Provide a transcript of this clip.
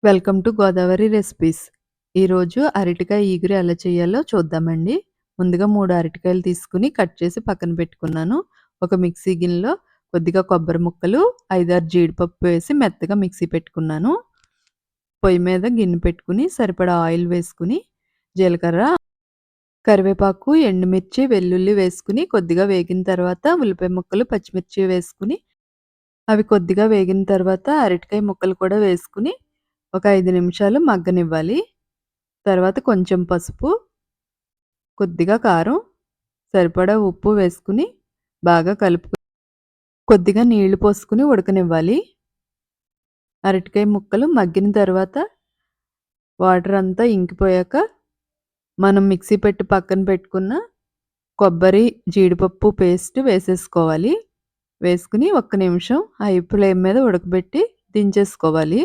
Welcome to Godavari recipes. ఈరోజు అరటికాయ ఈగురు ఎలా చేయాలో చూద్దామండి. ముందుగా 3 అరటికాయలు తీసుకొని కట్ చేసి పక్కన పెట్టుకున్నాను. ఒక మిక్సీ గిన్నెలో కొద్దిగా కొబ్బరి ముక్కలు, 5, 6 జీడిపప్పు వేసి మెత్తగా మిక్సీ పెట్టుకున్నాను. పొయ్యి మీద గిన్నె పెట్టుకుని సరిపడా ఆయిల్ వేసుకుని, జీలకర్ర, కరివేపాకు, ఎండుమిర్చి, వెల్లుల్లి వేసుకుని కొద్దిగా వేగిన తర్వాత ఉల్లిపాయ ముక్కలు, పచ్చిమిర్చి వేసుకుని అవి కొద్దిగా వేగిన తర్వాత అరటికాయ ముక్కలు కూడా వేసుకుని ఒక 5 నిమిషాలు మగ్గనివ్వాలి. తర్వాత కొంచెం పసుపు, కొద్దిగా కారం, సరిపడా ఉప్పు వేసుకుని బాగా కలుపుకొని కొద్దిగా నీళ్లు పోసుకుని ఉడకనివ్వాలి. అరటికాయ ముక్కలు మగ్గిన తర్వాత వాటర్ అంతా ఇంకిపోయాక మనం మిక్సీ పెట్టి పక్కన పెట్టుకున్న కొబ్బరి, జీడిపప్పు పేస్ట్ వేసేసుకోవాలి. వేసుకుని ఒక్క నిమిషం హై ఫ్లేమ్ మీద ఉడకబెట్టి దించేసుకోవాలి.